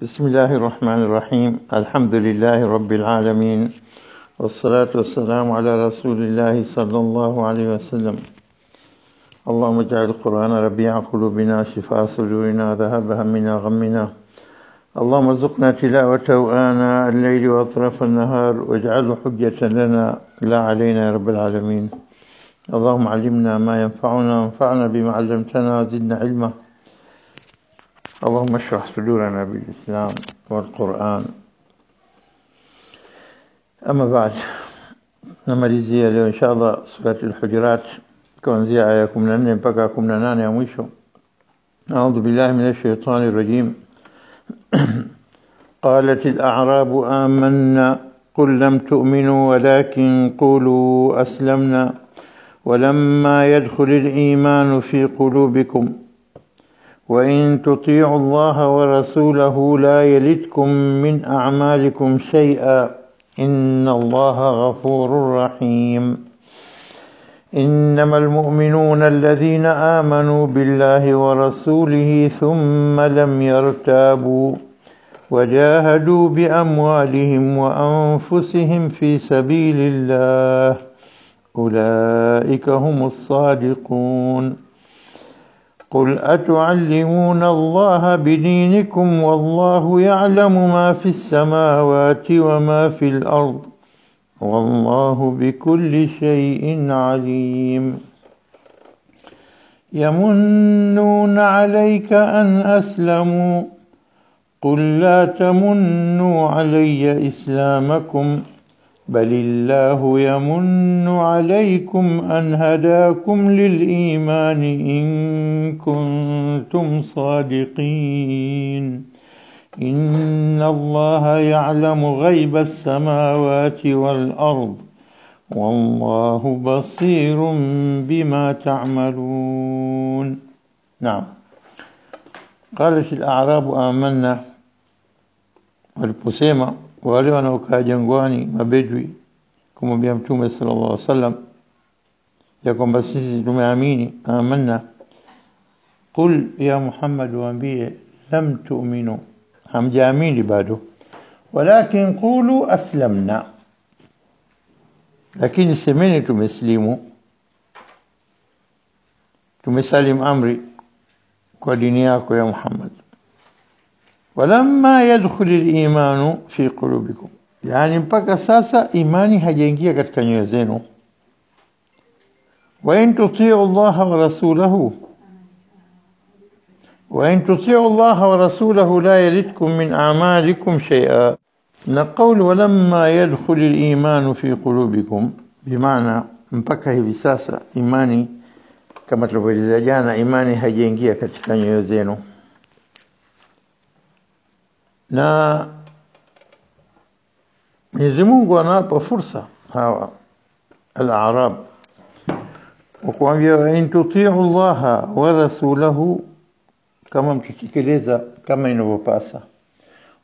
بسم الله الرحمن الرحيم. الحمد لله رب العالمين، والصلاة والسلام على رسول الله صلى الله عليه وسلم. اللهم اجعل القرآن ربيع قلوبنا، شفاء صدورنا، ذهب همنا غمنا. اللهم ارزقنا تلاوته آناء الليل وأطراف النهار، واجعله حجة لنا لا علينا يا رب العالمين. اللهم علمنا ما ينفعنا، وانفعنا بما علمتنا، وزدنا علما. اللهم اشرح صدورنا بالإسلام والقرآن. أما بعد، namalizia leo inshallah surati al-Hujurat kuanzia aya 14 mpaka 18 ya mwisho. A'udhu billahi minash shaitani rajim. قالت الأعراب آمنا قل لم تؤمنوا ولكن قولوا أسلمنا ولما يدخل الإيمان في قلوبكم وإن تطيعوا الله ورسوله لا يلدكم من أعمالكم شيئا إن الله غفور رحيم. إنما المؤمنون الذين آمنوا بالله ورسوله ثم لم يرتابوا وجاهدوا بأموالهم وأنفسهم في سبيل الله أولئك هم الصادقون. قل أتعلمون الله بدينكم والله يعلم ما في السماوات وما في الأرض والله بكل شيء عليم. يمنون عليك أن أسلموا قل لا تمنوا علي إسلامكم بل الله يمن عليكم أن هداكم للإيمان إن كنتم صادقين. إن الله يعلم غيب السماوات والأرض والله بصير بما تعملون. نعم. قالت الأعراب آمنا، waliposema wale wanaokaa jangwani mabedwi kumwambia Mtume sallallahu alaihi wasallam ya kwamba sisi tumeamini, amanna. Qul ya Muhammad, waambie lam tu'minu, hamjaamini bado, walakin qulu aslamna, lakini semeni tumeslimu, tumesalim amri kwa dini yako ya Muhammad. ولما يدخل الإيمان في قلوبكم، يعني mpaka sasa imani hajaingia katika nyoyo zenu. وإن تطيعوا الله ورسوله لا يلدكم من أعمالكم شيئا. نقول ولما يدخل الإيمان في قلوبكم بمعنى mpaka hivi sasa imani, kama tulivyoeleza jana, imani hajaingia katika nyoyo zenu. Na Mwenyezi Mungu anawapa fursa hawa al-A'rab wakuambia in tuti'u Allah wa rasulahu, kama mtitekeleza kama inavyopasa,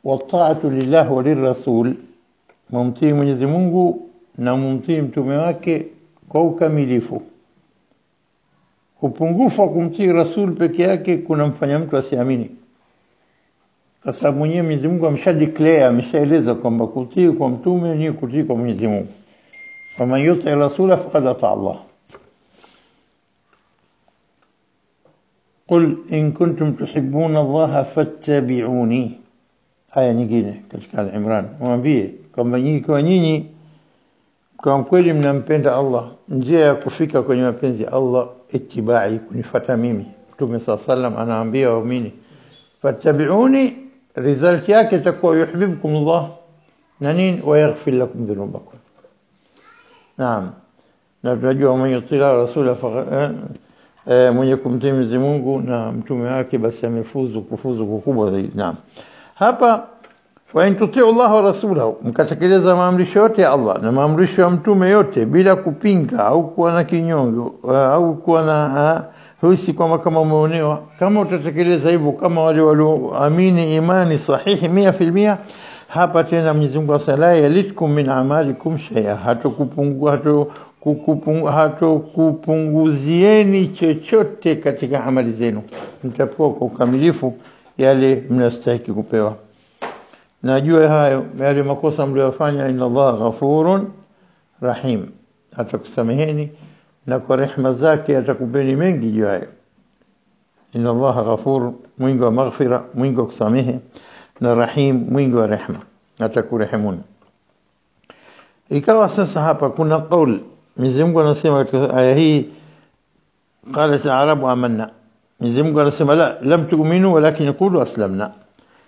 wa ta'atu lillah wa lirrasul, mumtii Mwenyezi Mungu na mumtii mtume wake kwa ukamilifu. Upungufu wa kumtii rasul peke yake kunamfanya mtu asiamini, kwa sababu mwenyewe Mwenyezi Mungu ameshadeclare, ameshaeleza kwamba kutii kwa mtume ni kutii kwa Mwenyezi Mungu. Faman yuti rasula faqad ata Allah. Qul in kuntum tuhibbuna Allah fattabi'uni, aya nyingine katika Al-Imran. Mwambie kwamba nyinyi kwa kweli mnampenda Allah, njia ya kufika kwenye mapenzi ya Allah ittibai, kunifuata mimi. Mtume sallallahu alayhi wasallam anaambia waumini fattabi'uni, result yake itakuwa yuhibbukum Allah na nini, wa yaghfir lakum dhunubakum. Naam. Na tunajua mwenye kutii rasula mwenye kumtii Mwenyezi Mungu na mtume wake basi amefuzu kukubwa zaidi. Naam. Hapa wa in tuti'u Allah wa rasulahu, mkatekeleza maamrisho yote ya Allah na maamrisho ya mtume yote bila kupinga au kuwa na kinyongo au kuwa na huisi kama umeonewa. Kama utatekeleza hivyo kama wale walioamini imani sahihi 100%, hapa tena Mwenyezi Mungu asala yalitkum min amalikum shay'a, hatokupunguzieni chochote katika amali zenu, mtapewa kwa ukamilifu yale mnastahili kupewa. najua hayo yale makosa mliyofanya, inna Allah ghafurun rahim, atakusameheni na kwa rehema zake atakupeni mengi juu hayo. Inna Allah ghafur, mwingi wa maghfira, mwingi wa kusamehe, na rahim, mwingi wa rehema, atakurehemuni. Ikawa sasa hapa kuna kauli Mwenyezi Mungu anasema katika aya hii, qalat al-arabu amanna. Mwenyezi Mungu anasema la lam tu'minu walakin qulu aslamna.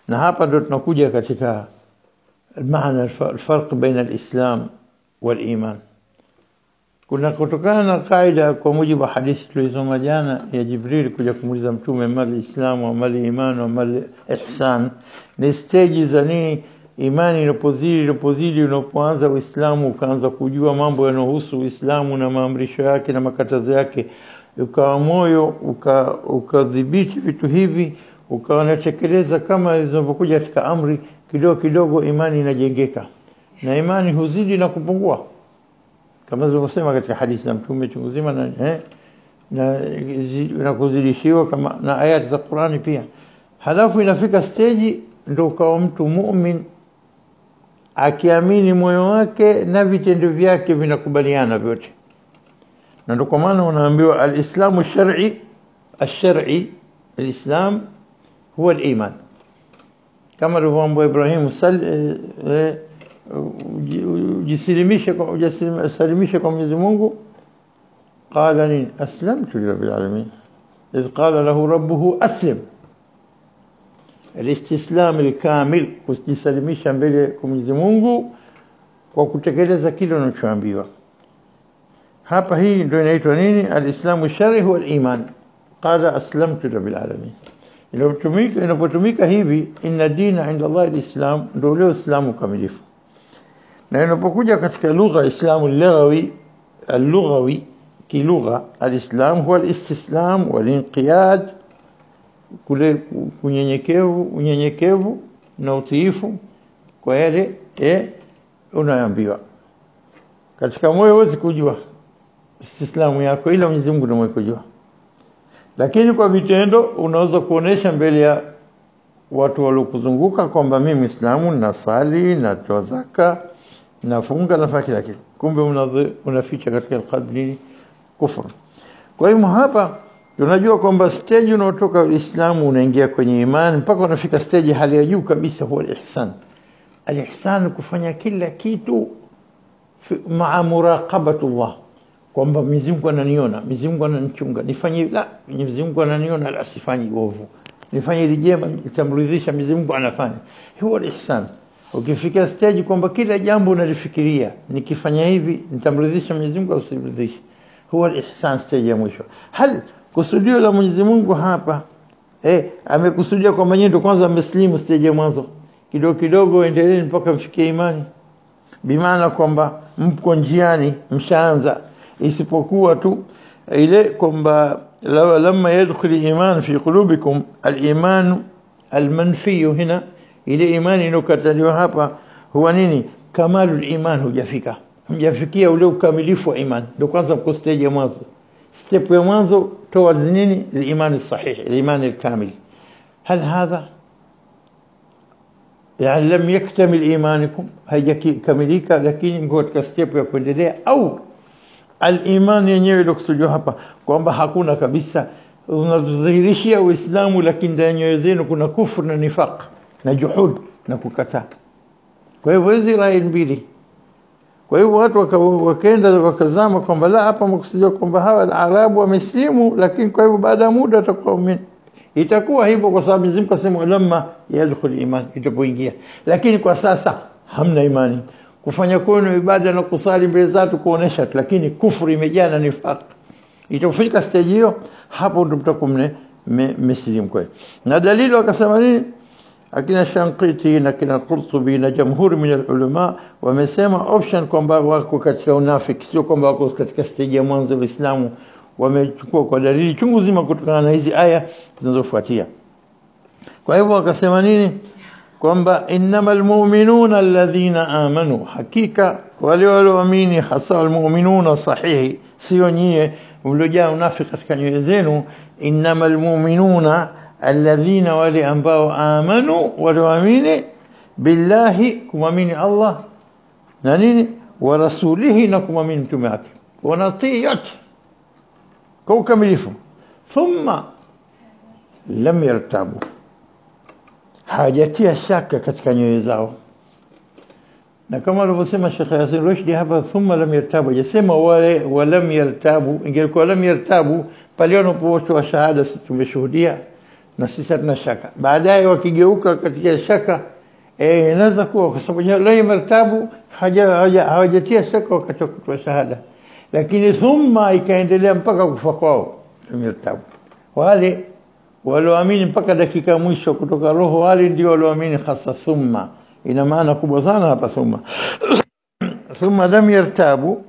Na hapa ndio tunakuja katika maana الفرق بين الإسلام والإيمان. Kuna kutokana na kaida kwa mujibu wa hadithi tulizoma jana ya Jibril kuja kumuuliza mtume mali Islamu, mali imani, mali ihsan, ni stage za nini imani inapozidi unapoanza Uislamu, ukaanza kujua mambo yanayohusu Uislamu na maamrisho yake na makatazo yake, ukawa moyo ukadhibiti vitu hivi, ukawa unatekeleza kama zinazokuja katika amri, kidogo kidogo imani inajengeka, na imani huzidi na kupungua kama zilivyosema katika hadithi za mtume mzima, na kuzidishiwa kama na ayati za Qur'ani pia. Halafu inafika stage ndio kwa mtu mu'min akiamini moyo wake na vitendo vyake vinakubaliana vyote. Na ndio kwa maana unaambiwa al-islamu shar'i al-islam huwa al-iman, kama alivyoambiwa Ibrahim jisilimishe kwa Mwenyezi Mungu, qala ni aslamtu lirabbil alamin idh qala lahu rabbuhu aslim. Al-istislam al-kamil, kujisalimisha mbele kwa Mwenyezi Mungu kwa kutekeleza kile unachoambiwa. Hapa hii ndio inaitwa nini? Al-islamu shar'i huwa al-iman. Qala aslamtu lirabbil alamin. Inapotumika hivi, inna dina inda Allah al-islam, ndio ule Uislamu kamilifu. Na inapokuja katika lugha Islamu al-lughawi kilugha, al-islam huwa al-istislam wal-inqiyad, kule unyenyekevu na utiifu kwa yale unaambiwa. Katika moyo huwezi kujua istislamu yako ila Mwenyezi Mungu ndiye kujua, lakini kwa vitendo unaweza kuonesha mbele ya watu waliokuzunguka kwamba mimi Muislamu, nasali, natoa zaka, nafunga, nafanya kila kitu, kumbe unaficha katika qalbi kufur. Kwa hiyo hapa tunajua kwamba stage unaotoka Uislamu unaingia kwenye imani mpaka unafika stage hali ya juu kabisa, huwa al-ihsan. Al-ihsan kufanya kila kitu maa muraqabatullah, kwamba Mwenyezi Mungu ananiona, Mwenyezi Mungu ananichunga, nifanye la, Mwenyezi Mungu ananiona, la sifanyi ovu, nifanye ile jema litamridhisha Mwenyezi Mungu, anafanya. Huwa al-ihsan. Ukifika stage kwamba kila jambo unalifikiria, nikifanya hivi nitamridhisha Mwenyezi Mungu au simridhishi, huwa al-ihsan, stage ya mwisho. Hal kusudio la Mwenyezi Mungu hapa amekusudia kwamba nyinyi ndio kwanza mslimu, stage ya mwanzo, kidogo kidogo endelee mpaka mfikie imani, bimaana kwamba mko njiani, mshaanza, isipokuwa tu ile kwamba lamma yadkhul iman fi qulubikum, al-iman al-manfi huna, ile imani inokataliwa hapa huwa nini? Kamalul iman, hujafikia ule ukamilifu wa iman, ndio kwanza mko stage ya mwanzo. step ya mwanzo towards nini? الإيمان الصحيح، الإيمان الكامل. هل هذا يعني لم يكتمل إيمانكم هيجي كمليكا، lakini mko katika step ya kuendelea, au al-iman yenyewe lokusudiwa hapa kwamba hakuna kabisa, unadhihirishia Uislamu lakini ndani ya nyoyo kuna kufur na nifaq na juhud na kukataa. Kwa hivyo hizi rai mbili. Kwa hivyo watu wakaenda wakazama kwamba la, hapa mkusudiwa kwamba hawa al-arabu wameslimu, lakini kwa hivyo baada ya muda atakuwa muumini. Itakuwa hivyo kwa sababu Mwenyezi Mungu asema lamma yadkhul iman, itapoingia. Lakini kwa sasa hamna imani. Kufanya kwenu ibada na kusali mbele zatu kuonesha, lakini kufuru imejaa na nifaq. Itafika stage hiyo, hapo ndo mtakuwa mmeslimu kweli. Na dalili wakasema nini? Akina Shanqiti na kina Qurtubi na jamhuri min al-ulama wamesema option kwamba wako katika unafiki, sio kwamba wako katika stage ya mwanzo wa Uislamu. Wamechukua kwa dalili chungu zima kutokana na hizi aya zinazofuatia. Kwa hivyo wakasema nini? Kwamba innamal mu'minuna alladhina amanu, hakika wale walioamini, hasa almu'minuna sahihi, sio nyie mlojaa unafiki katika nyoyo zenu. Innamal mu'minuna alladhina, wale ambao amanu, walioamini, billahi, kumwamini Allah na nini, wa rasulihi, na kumwamini mtume wake, wanatii yote kwa ukamilifu. Thumma lam yartabu, hajatia shaka katika nyoyo zao. Na kama alivyosema Sheikh Yasin Rushdi hapa, thumma lam yartabu, yasema wale walam yartabu. Ingekuwa lam yartabu pale wanapotoa shahada, sisi tumeshuhudia na sisi hatuna shaka. Baadaye wakigeuka katika shaka, inaweza kuwa kwa sababu lam yartabu hawajatia shaka wakati wa kutoa shahada, lakini thumma ikaendelea mpaka kufa kwao. Lam yartabu, wale walioamini mpaka dakika mwisho kutoka roho, wale ndio walioamini hasa. Thumma ina maana kubwa sana hapa. Thumma lam yartabu,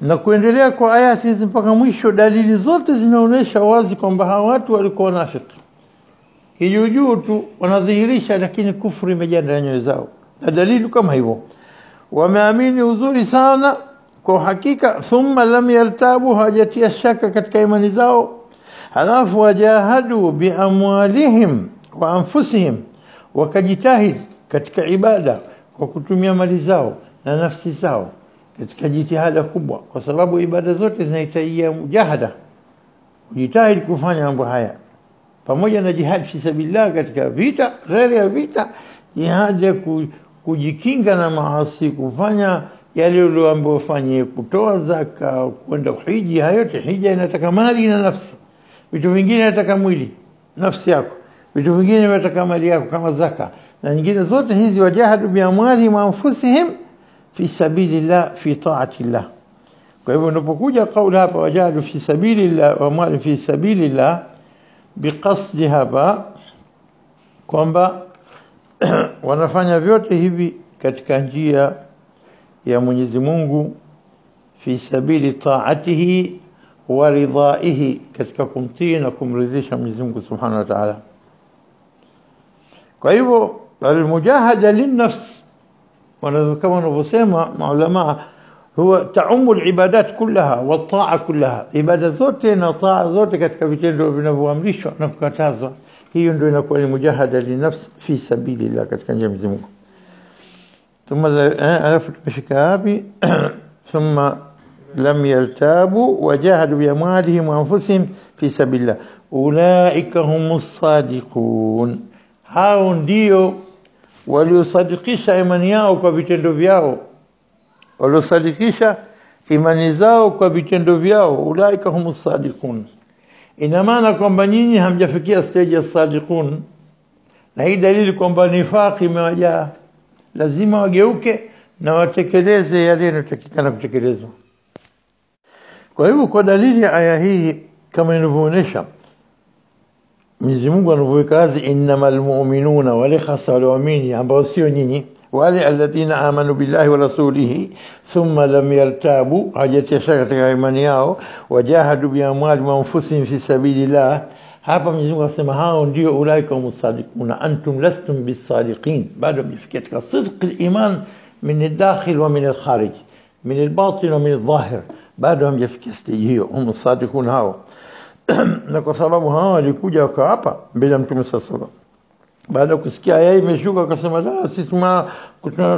na kuendelea kwa ayati hizi mpaka mwisho, dalili zote zinaonesha wazi kwamba hawa watu walikuwa wanafiki. Kijujuu tu wanadhihirisha, lakini kufuru imejaa ndani ya nyoyo zao, na dalili kama hivyo. Wameamini uzuri sana kwa hakika. Thumma lam yartabu, hawajatia shaka katika imani zao. Halafu wajahadu biamwalihim wa anfusihim, wakajitahid katika ibada kwa kutumia mali zao na nafsi zao katika jitihada kubwa, kwa sababu ibada zote zinahitaji mujahada, kujitahid kufanya mambo haya, pamoja na jihad fi sabilillah katika vita, ghairi ya vita, jihad ya kujikinga na maasi, kufanya yale ulioambiwa ufanye, kutoa zaka, kwenda hiji. Hayo yote, hija inataka mali na nafsi, vitu vingine inataka mwili, nafsi yako, vitu vingine inataka mali yako kama zaka na nyingine zote hizi. Wajahadu bi amwalihim wa anfusihim fi sabilillah, fi ta'atillah. Kwa hivyo unapokuja kauli hapa wajahadu fi sabilillah wa amwalihim fi sabilillah, biqasdi hapa kwamba wanafanya vyote hivi katika njia ya Mwenyezi Mungu, fi sabili ta'atihi wa ridaihi, katika kumtii na kumridhisha Mwenyezi Mungu Subhanahu wa Ta'ala. Kwa hivyo almujahada linnafs, kama wanavyosema maulama, huwa taumu alibadat kullaha wa taa kullaha, ibada zote na taa zote katika vitendo vinavyoamrishwa na kukatazwa. Hiyo ndio inakuwa ni mujahada linnafs fi sabilillah, katika njia ya Mwenyezi Mungu. ثم ألف بشكابي ثم لم يرتابوا وجاهدوا بأموالهم وأنفسهم في سبيل الله أولئك هم الصادقون. hao ndio waliosadikisha imani yao kwa vitendo vyao, waliosadikisha imani zao kwa vitendo vyao. Ulaika humus sadiqun, ina maana kwamba nyinyi hamjafikia stage ya sadiqun, na hii dalili kwamba nifaqi imewajaa. Lazima wageuke na watekeleze yale yanayotakikana kutekelezwa. Kwa hivyo kwa dalili ya aya hii kama inavyoonyesha Mwenyezi Mungu anavyoweka wazi, innamal mu'minuna, wale hasa walioamini ambao sio nyinyi, wale alladhina amanu billahi wa rasulihi thumma lam yartabu, hajatia shaka katika imani yao, wajahadu bi amwalihim wa anfusihim fi sabilillah. Hapa Mwenyezi Mungu anasema hao ndio ulaika musaddiquna, antum lastum bisadiqin, bado mfikia katika sidq al-iman min al-dakhil wa min al-kharij, min al-batin wa min al-zahir, bado hamjafikia stage hiyo. Musaddiqun hao na kwa sababu hao walikuja wakaapa mbele ya Mtume sallallahu alaihi wasallam, baada kusikia aya imeshuka akasema la, sisi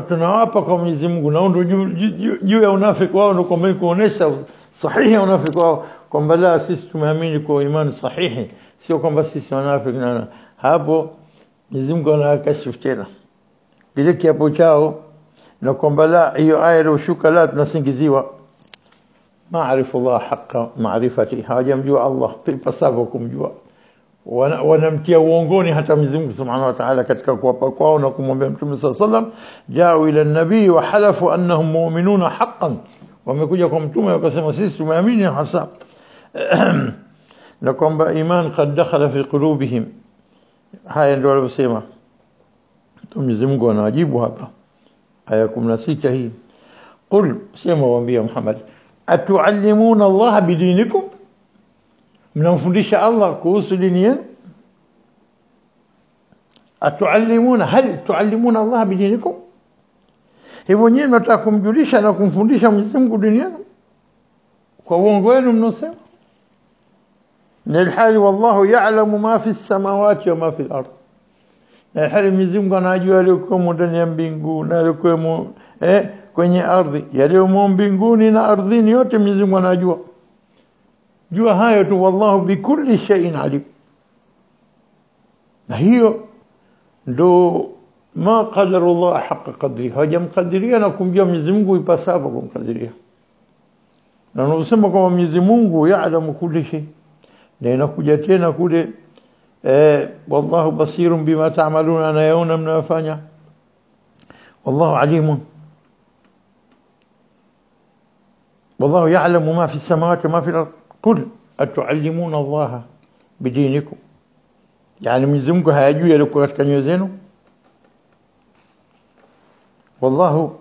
tunawapa kwa Mwenyezi Mungu, na ndio juu ya unafiki wao, ndio kwamba kuonesha sahihi unafiki wao, kwamba la, sisi tumeamini kwa imani sahihi, sio kwamba sisi wanafiki. Na hapo Mwenyezi Mungu anakashifu tena ile kiapo chao, na kwamba la, hiyo aya iliyoshuka la, tunasingiziwa maarifu Allah haqa maarifati, hawajamjua Allah ipasavyo kumjua, wanamtia uongoni hata Mwenyezi Mungu Subhanahu wa Ta'ala katika kuwapa kwao na kumwambia Mtume sallallahu alayhi wasallam, jao ila nabii wa halafu annahum mu'minuna haqqan, wamekuja kwa Mtume wakasema sisi tumeamini hasa na kwamba iman qad dakhala fi qulubihim. Haya ndio walisema. Mwenyezi Mungu anawajibu hapa aya 16 hii, qul, sema waambie Muhammad, atuallimuna Allah bidinikum, mnamfundisha Allah kuhusu dini yenu. Atuallimuna, hal tuallimuna Allah bidinikum, hivyo nyinyi mnataka kumjulisha na kumfundisha Mwenyezi Mungu dini yenu kwa uongo wenu mnosema. Nilhali wallahu ya'lamu ma fi as-samawati wa ma fi al-ard, na hali Mwenyezi Mungu anajua yaliyokuwa ndani ya mbingu na yaliyokuwa kwenye ardhi, yaliyomo mbinguni na ardhini yote Mwenyezi Mungu anajua. Jua hayo tu, wallahu bikulli shay'in alim. Na hiyo ndo ma qadarullah haqqa qadri, hajamkadiria na kumjua Mwenyezi Mungu ipasavyo kumkadiria. Na unasema kwamba Mwenyezi Mungu yaalamu kulli shay, na inakuja tena kule wallahu basirun bima ta'maluna, anayaona mnayofanya. Wallahu alimun, wallahu ya'lamu ma fi as-samawati wa ma fi al-ard. Qul atu'allimuna Allaha bidinikum, yani Mwenyezi Mungu hayajui yalikuwa katika nyoyo zenu. Wallahu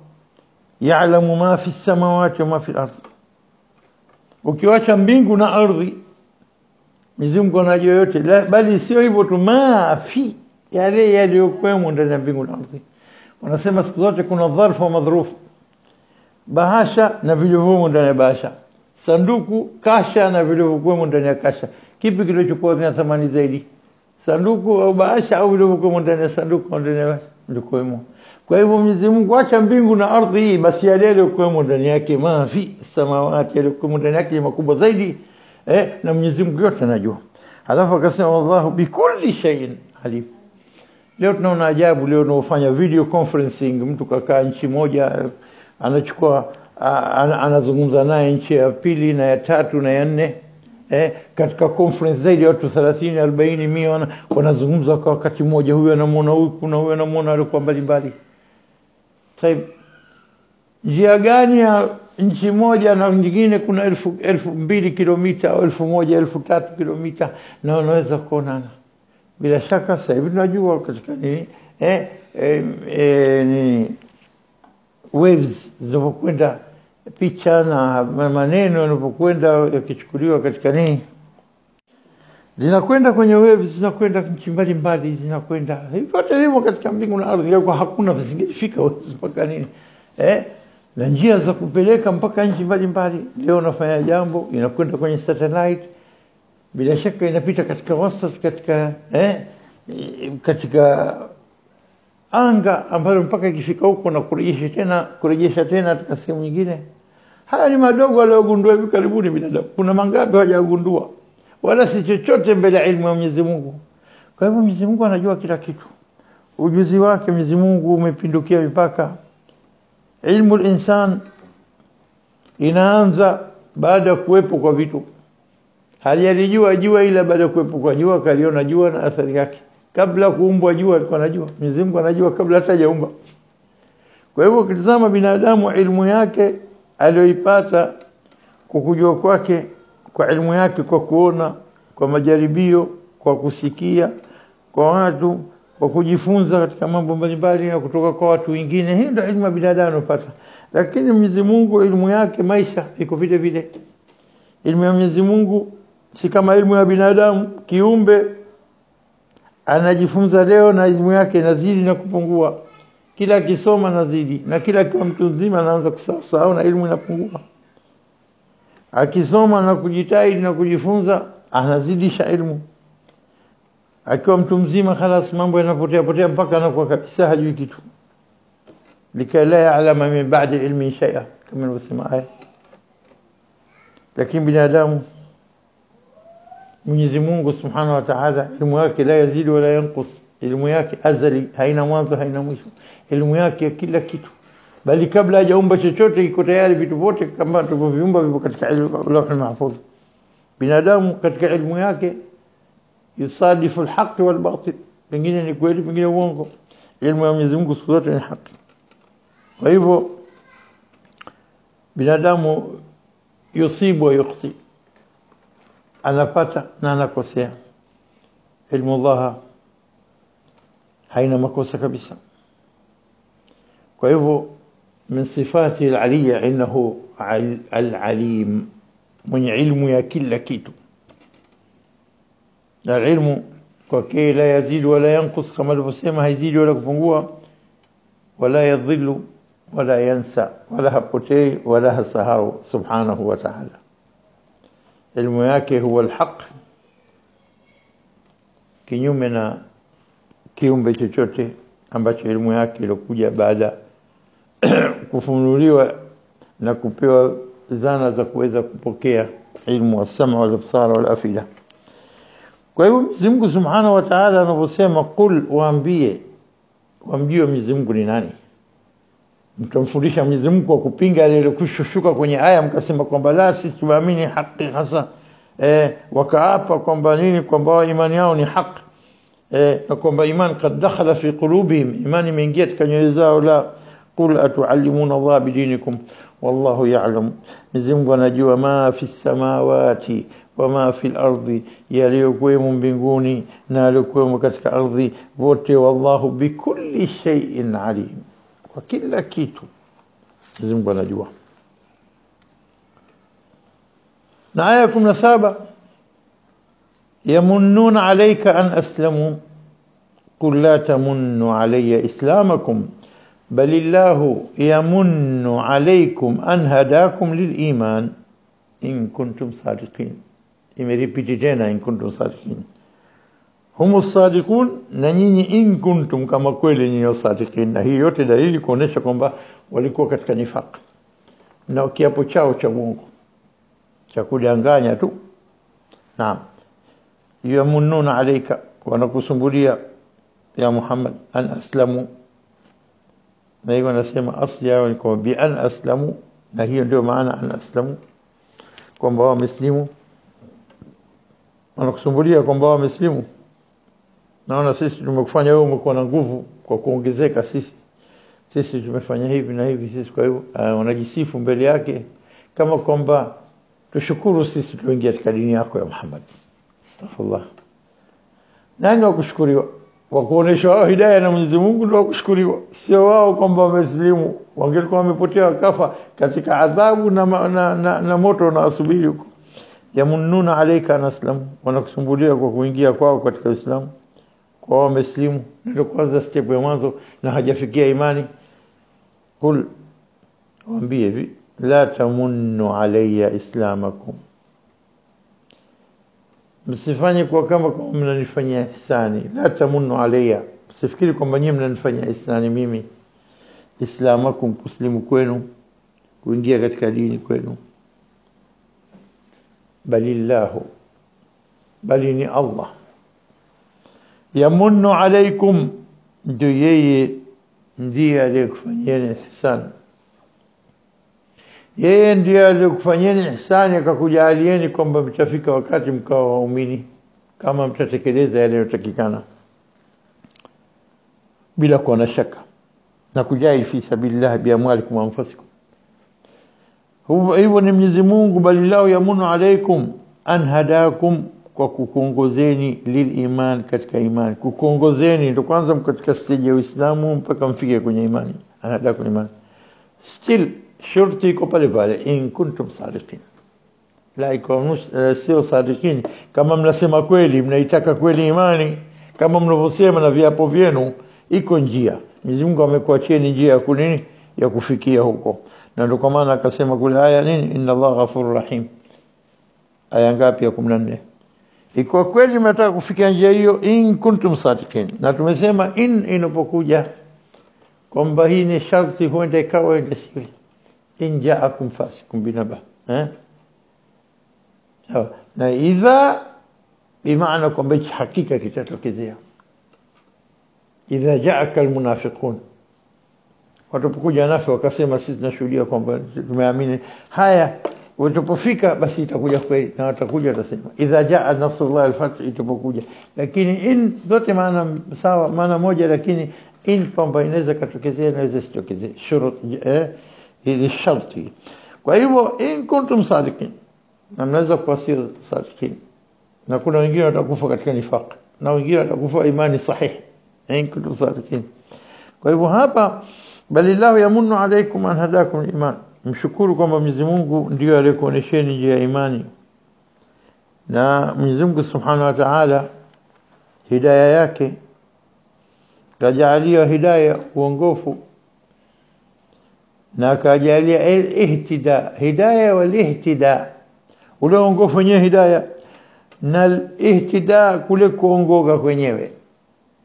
ya'lamu ma fi as-samawati wa ma fi al-ard. Ukiwacha mbingu na ardhi, Mwenyezi Mungu anajua yote. Bali sio hivyo tu, ma fi, yale yaliyokuwa ndani ya mbingu na ardhi. Wanasema siku zote kuna dharf wa madhruf, bahasha na vilivyomo ndani ya bahasha, sanduku, kasha na vilivyokuwa ndani ya kasha. Kipi kilichokuwa kina thamani zaidi, sanduku au bahasha au vilivyokuwa ndani ya sanduku au ndani ya vilivyokuwa? Kwa hivyo Mwenyezi Mungu acha mbingu na ardhi, basi yale yaliyokuwa ndani yake, ma fi samawati, yaliyokuwa ndani yake makubwa zaidi, na Mwenyezi Mungu yote anajua. Halafu akasema wallahu bikulli shay'in alim. Leo tunaona ajabu, leo tunafanya video conferencing, mtu kakaa nchi moja anachukua anazungumza naye nchi ya pili na ya tatu na ya nne, katika conference zaidi ya watu 30 40 100 wanazungumza kwa wakati mmoja. Huyu anamuona huyu, kuna huyu anamuona alikuwa mbali. Sahibi, njia gani ya nchi moja na nyingine kuna 1000 kilomita au 1000 1003 kilomita na unaweza kuonana? Bila shaka sasa hivi tunajua katika nini waves zinapokwenda, picha na maneno yanapokwenda yakichukuliwa katika nini, zinakwenda kwenye waves, zinakwenda nchi mbalimbali, zinakwenda yote hivyo katika mbingu na ardhi. Kwa hakuna visingefika mpaka nini, na njia za kupeleka mpaka nchi mbalimbali. Leo unafanya jambo, inakwenda kwenye satellite, bila shaka inapita katika wastas, katika anga, ambayo mpaka ikifika huko na kurejesha tena katika sehemu nyingine. Haya ni madogo aliyogundua hivi karibuni binadamu. Kuna mangapi hawajagundua, wala si chochote mbele ya ilmu ya Mwenyezi Mungu. Kwa hivyo Mwenyezi Mungu anajua kila kitu. Ujuzi wake Mwenyezi Mungu umepindukia mipaka. Ilmu al-insan inaanza baada ya kuwepo kwa vitu. Halijua jua ila baada ya kuwepo kwa jua, kaliona jua na athari yake. Kabla kuumbwa jua alikuwa anajua. Mwenyezi Mungu anajua kabla hata hajaumba. Kwa hivyo ukitazama binadamu, ilmu yake aliyoipata kwa kujua kwake, kwa ilmu yake, kwa kuona, kwa majaribio, kwa kusikia kwa watu, kwa kujifunza katika mambo mbalimbali na kutoka kwa watu wengine, hiyo ndio ilmu ya binadamu anapata. Lakini Mwenyezi Mungu ilmu yake maisha iko vile vile. Ilmu ya Mwenyezi Mungu si kama ilmu ya binadamu. Kiumbe anajifunza leo na ilmu yake inazidi na kupungua. Kila kisoma nazidi, na kila kwa mtu mzima anaanza kusahau na ilmu inapungua. Akisoma na kujitahidi na kujifunza anazidisha ilmu. Akiwa mtu mzima khalas mambo yanapotea mpaka anakuwa kabisa hajui kitu. Lika la ya'lama min ba'di ilmi shay'a, kama nilivyosema aya. Lakini binadamu, Mwenyezi Mungu Subhanahu wa Ta'ala, ilmu yake la yazidi wala yanqus. Ilmu yake azali, haina mwanzo haina mwisho. Ilmu yake kila kitu, bali kabla hajaumba chochote iko tayari vitu vyote kama tulivyoviumba vipo katika Lauhul Mahfuz. Binadamu katika ilmu yake yusadifu al-haqq wal-batil, pengine ni kweli pengine uongo. Ilmu ya Mwenyezi Mungu siku zote ni haki. Kwa hivyo binadamu yusibu wa yukhti, anapata na anakosea. Ilmu Allah haina makosa kabisa. Kwa hivyo min sifati al-aliyya innahu al-alim, mwenye ilmu ya kila kitu. Na ilmu kwa kile la yazidi wala yanqus, kama alivyosema, haizidi wala kupungua, wala yadhillu wala yansa, wala hapotei wala hasahau subhanahu wa ta'ala. Ilmu yake huwa al-haq, kinyume na kiumbe chochote ambacho elimu yake ilikuja baada kufunuliwa na kupewa zana za kuweza kupokea ilmu as-sam'a wal absar wal afida. Kwa hivyo Mwenyezi Mungu Subhanahu wa Ta'ala anaposema qul, waambie, wamjue Mwenyezi Mungu ni nani. Mtamfundisha Mwenyezi Mungu kwa kupinga ile iliyokushuka kwenye aya, mkasema kwamba la, sisi tuamini haki hasa, wakaapa kwamba nini, kwamba imani yao ni haki, na kwamba iman kad dakhala fi qulubihim, imani imeingia katika nyoyo zao. La, qul atuallimuna Allah bidinikum wallahu ya'lam, Mwenyezi Mungu anajua ma fi samawati wa ma fi al-ardi, yaliyokuwemo mbinguni na yaliyokuwemo katika ardhi wote. Wallahu bikulli shay'in alim, kwa kila kitu Mwenyezi Mungu anajua. Na aya 17, yamunnuna alayka an aslamu qul la tamunnu alayya islamakum balillahu yamunnu alaykum an hadakum liliman in kuntum sadiqin. Imeripiti tena in kuntum sadiqin, humu sadiqun, na nyinyi in kuntum, kama kweli nyinyi sadiqin. Na hii yote dalili kuonesha kwamba walikuwa katika nifaq na kiapo chao cha uongo cha kudanganya tu. Naam, yamununa alayka, wanakusumbulia ya Muhammad an aslamu, na hiyo wanasema asli yao ni kwa bi an aslamu, na hiyo ndio maana an aslamu, kwamba wameslimu. Wanakusumbulia kwamba wameslimu. Naona sisi tumekufanya wewe umekuwa na nguvu kwa kuongezeka, sisi tumefanya hivi na hivi sisi. Kwa hiyo wanajisifu mbele yake kama kwamba tushukuru sisi tuingia katika dini yako ya Muhammad. Astaghfirullah. Nani wakushukuriwa? Wakuonesha wao hidayah na Mwenyezi Mungu ndio wakushukuriwa, sio wao kwamba wameslimu. Wangelikuwa wamepotea wakafa katika adhabu na moto na asubiri huko. Yamununa alayka an aslamu, wanakusumbulia kwa kuingia kwao katika Uislamu, kwa wameslimu, ndio kwanza step ya mwanzo na hajafikia imani. Qul, waambie hivi, la tamunnu alayya islamakum, msifanye kwa kama mnanifanyia ihsani. La tamunnu alayya, msifikiri kwamba nyinyi mnanifanyia ihsani mimi. Islamakum, kuslimu kwenu, kuingia katika dini kwenu. Balillahu, bali ni Allah. Yamunnu alaykum, ndio yeye ndiye aliyekufanyeni ihsan. Yeye ndiye aliyekufanyeni ihsan, akakujalieni kwamba mtafika wakati mkawa waumini kama mtatekeleza yale yanayotakikana bila kuwa na shaka, na kujai fi sabilillah bi amwalikum wa anfusikum. Hivyo ni Mwenyezi Mungu. Balillahu yamunnu alaykum an hadakum, kwa kukuongozeni liliman, katika imani. Kukuongozeni ndio kwanza katika stage ya Uislamu mpaka mfike kwenye imani. Anadakum imani. Still shurti iko pale pale, in kuntum sadiqin. La iko sio sadiqin, kama mnasema kweli, mnaitaka kweli imani kama mnavyosema na viapo vyenu, iko njia. Mwenyezi Mungu amekuachieni njia ya kunini, ya kufikia huko. Na ndio kwa maana akasema kule aya nini, inna Allah ghafurur rahim. Aya ngapi? ya 14. Iko kweli mnataka kufikia njia hiyo, in kuntum sadiqin. Na tumesema in inapokuja kwamba hii ni sharti, huenda ikawa ingesiwi in ja'akum fasiqun binaba, na idha bimaana kwamba hakika kitatokezea. Idha ja'aka almunafiqun, watapokuja nafi wakasema sisi tunashuhudia kwamba tumeamini haya, watapofika basi itakuja kweli, na watakuja watasema idha jaa nasrullah al-fath, itapokuja. Lakini in zote maana sawa, maana moja, lakini in kwamba inaweza katokezea, inaweza sitokezea, shurut hizi sharti. Kwa hivyo in kuntum sadiqin, na mnaweza kuwa sio sadiqin, na kuna wengine watakufa katika nifaq, na wengine watakufa imani sahihi. In kuntum sadiqin. Kwa hivyo hapa balillahu yamunnu alaykum an hadakum al-iman, mshukuru kwamba Mwenyezi Mungu ndio aliyekuonesheni njia ya imani. Na Mwenyezi Mungu Subhanahu wa Ta'ala hidayah yake kajalia hidayah uongofu, na kajalia ihtida, hidayah wal ihtida, ule uongofu wenyewe hidayah, na ihtida kule kuongoka kwenyewe.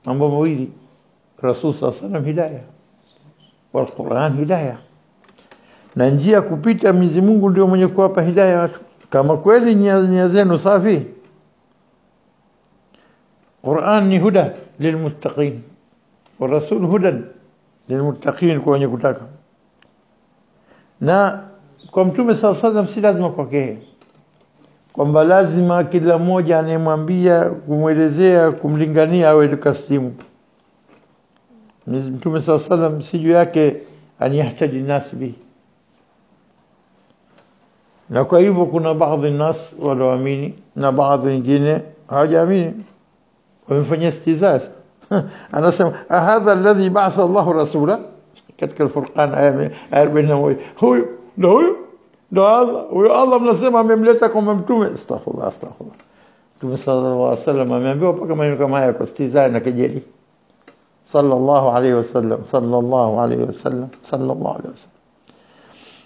mambo mawili, Rasul sallallahu alaihi wasallam hidayah, wal Qur'an hidayah, na njia kupita Mwenyezi Mungu ndio mwenye kuwapa hidayah watu. Kama kweli nia zenu safi, Qur'an ni huda lilmuttaqin wa Rasul hudan lilmuttaqin, kwa wenye kutaka. Na kwa Mtume sallallahu alaihi wasallam si lazima kwake kwamba lazima kila mmoja anayemwambia, kumwelezea, kumlingania awe kaslimu. Mtume sallallahu alaihi wasallam si juu yake anihitaji nasi bi. Na kwa hivyo kuna baadhi nas walioamini na baadhi wengine hawajaamini, wamefanya istizaa. Anasema hadha alladhi ba'atha Allahu rasula katika al-Furqan aya 41, huyu ndo Allah mnasema amemleta kama mtume. Astaghfirullah. Mtume sallallahu alaihi wasallam ameambiwa paka maneno kama haya kwa istizaa na kejeli. Sallallahu alaihi wasallam.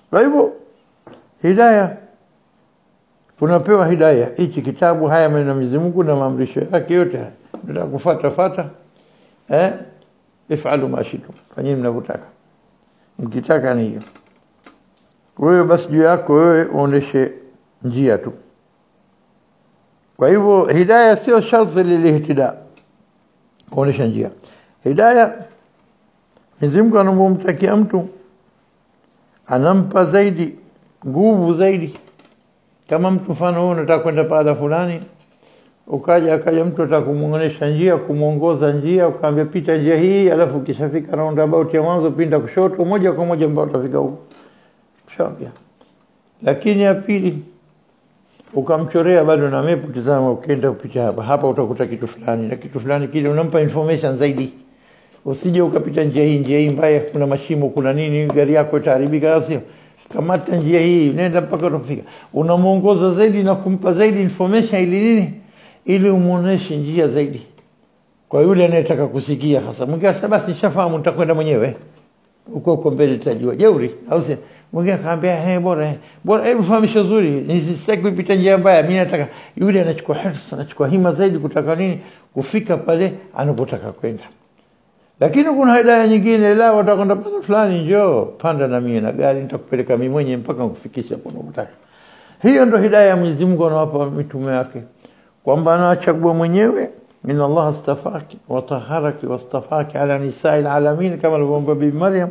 Kwa hivyo hidayah, tunapewa hidayah. Hichi kitabu, haya maneno ya Mwenyezi Mungu na maamrisho yake yote haya ndio kufuata. If'alu ma shi'tum, fanyeni mnavyotaka. Mkitaka ni hiyo. Wewe basi juu yako wewe uoneshe njia tu. Kwa hivyo hidayah sio sharti lilihtida, kuonesha njia. Hidayah Mwenyezi Mungu anamtakia mtu, anampa zaidi, nguvu zaidi. Kama mtu mfano wewe unataka kwenda pala fulani, akaja mtu atakumuonesha njia, kumuongoza njia, ukamwambia pita njia hii, alafu ukishafika roundabout ya mwanzo pinda kushoto, moja kwa moja mpaka utafika huko. Shambia. Lakini ya pili ukamchorea bado na map, tazama ukienda kupita hapa utakuta kitu fulani na kitu fulani kile, unampa information zaidi. Usije ukapita njia hii mbaya, kuna mashimo, kuna nini, gari yako itaharibika. Sio, kamata njia hii, nenda mpaka utafika. Unamuongoza zaidi na kumpa zaidi information ili nini? Ili umuoneshe njia zaidi. Kwa yule anayetaka kusikia hasa. Mwingine sasa basi nishafahamu nitakwenda mwenyewe. Uko mbele utajua. Jeuri, au si? Mwingine akaambia bora hebu fahamisha nzuri. Nisitaki kupita njia mbaya. Mimi nataka, yule anachukua hirsa, anachukua hima zaidi kutaka nini? Kufika pale anapotaka kwenda. Lakini kuna hidayah nyingine, la watakwenda pale fulani, njoo panda na mimi na gari nitakupeleka mimi mwenyewe mpaka kufikisha hapo unapotaka. Hiyo ndio hidayah ya Mwenyezi Mungu anawapa mitume wake, kwamba anachagua mwenyewe. Inna Allah astafaki wa taharaki wa astafaki ala nisa'il alamin, kama alivyomwambia Bibi Maryam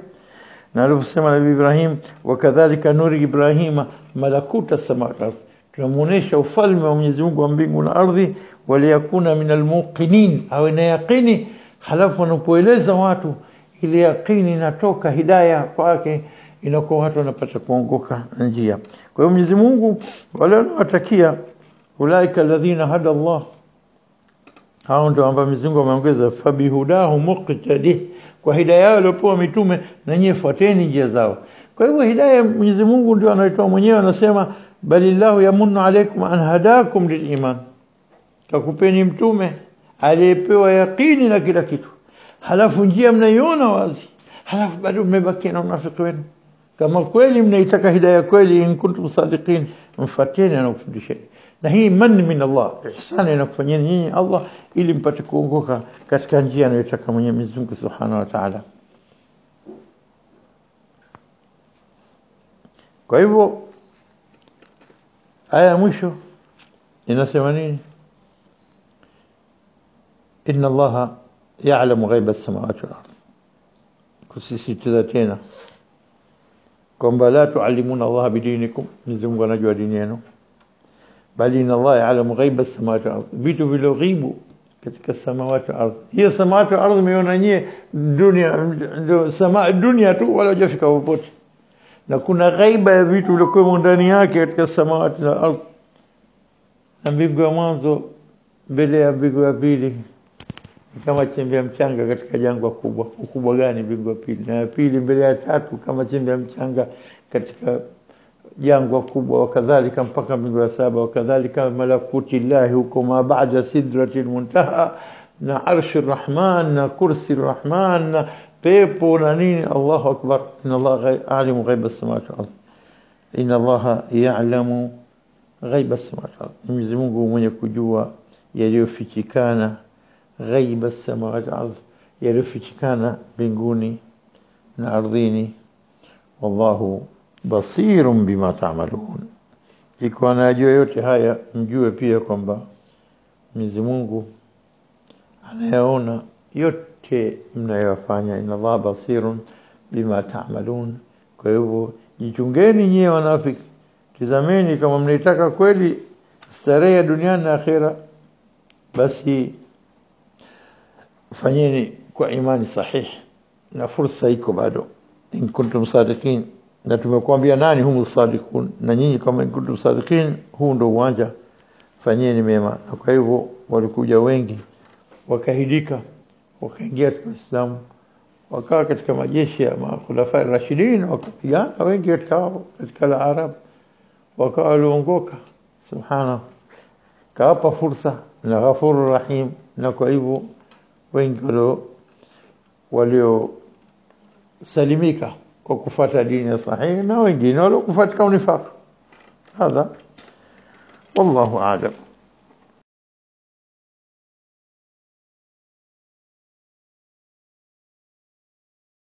na alivyosema Nabii Ibrahim, wakadhalika nuri Ibrahima malakuta samawati, tunamuonesha ufalme wa Mwenyezi Mungu wa mbingu na ardhi, waliyakuna minal muqinin, awe na yaqini. Halafu anapoeleza watu ile yaqini inatoka, hidayah kwake inakuwa watu wanapata kuongoka njia. Kwa hiyo Mwenyezi Mungu wale wanatakia ulaika alladhina hada Allah, hao ndio ambao Mwenyezi Mungu ameongeza fabihudahu muqtadi, kwa hidayah aliyopewa mitume na nyie fuateni njia zao. Kwa hivyo hidayah Mwenyezi Mungu ndio anaitoa mwenyewe, anasema balillahu yamunnu alaykum an hadakum liliman, kakupeni mtume aliyepewa yaqini na kila kitu, halafu njia mnaiona wazi, halafu bado mmebaki na unafiki wenu. Kama kweli mnaitaka hidayah kweli, in kuntum sadiqin, mfuateni na kufundisheni. Na hii manni min Allah, ihsani inakufanyeni nyinyi Allah ili mpate kuongoka katika njia anayotaka Mwenyezi Mungu Subhanahu wa Ta'ala. Kwa hivyo aya mwisho inasema nini? Inna Allah ya'lamu ghaiba as-samawati wal ardh. Kusisitiza tena kwamba la tuallimuna Allah bidinikum, Mwenyezi Mungu anajua dini yenu, bali inna Allah ya'lamu ghaiba as-samawati wal ardh, vitu vilivyoghaibu katika samawati wal ardh. Hiyo samawati wal ardh umeona nyie dunia, ndio samaa dunia tu, wala hujafika popote. Na kuna ghaiba ya vitu vilivyokuwa ndani yake katika samawati wal ardh. Na mbingu ya mwanzo mbele ya mbingu ya pili kama chembe ya mchanga katika jangwa kubwa. Ukubwa gani mbingu ya pili? Na ya pili mbele ya tatu kama chembe ya mchanga katika jangwa kubwa. Wakadhalika mpaka mbingu ya saba. Wakadhalika malakuti Allahi huko ma ba'da sidratil muntaha, na arshi rahman, na kursi rahman, na pepo na nini. Allahu akbar. Inna Allah alimu ghaiba as-samawati wal ardh. Inna Allah ya'lamu ghaiba as-samawati wal ardh. Mwenyezi Mungu mwenye kujua yaliyofichikana غيب السماوات والأرض يلفشكانا بينغوني نأرضيني والله بصير بما تعملون. Ikiwa najua yote haya, mjue pia kwamba Mwenyezi Mungu anayaona yote mnayofanya. Inna Allah basirun bima ta'malun. Kwa hivyo jichungeni nyie wanafiki, tazameni kama mnaitaka kweli starehe duniani na akhera, basi fanyeni kwa imani sahihi na fursa iko bado, in kuntum sadiqin. Na tumekuambia nani humu sadiqun, na nyinyi kama in kuntum sadiqin, huu ndo uwanja, fanyeni mema. Na kwa hivyo walikuja wengi wakahidika, wakaingia katika Uislamu, wakawa katika majeshi ya makhulafa rashidin, wakapigana wengi katika al-Arab, wakawa waliongoka. Subhana, kawapa fursa na Ghafurur Rahim. Na kwa hivyo wengi walio salimika kwa kufuata dini sahihi, na wengine walio kufuata nifaq. Hadha wallahu a'lam.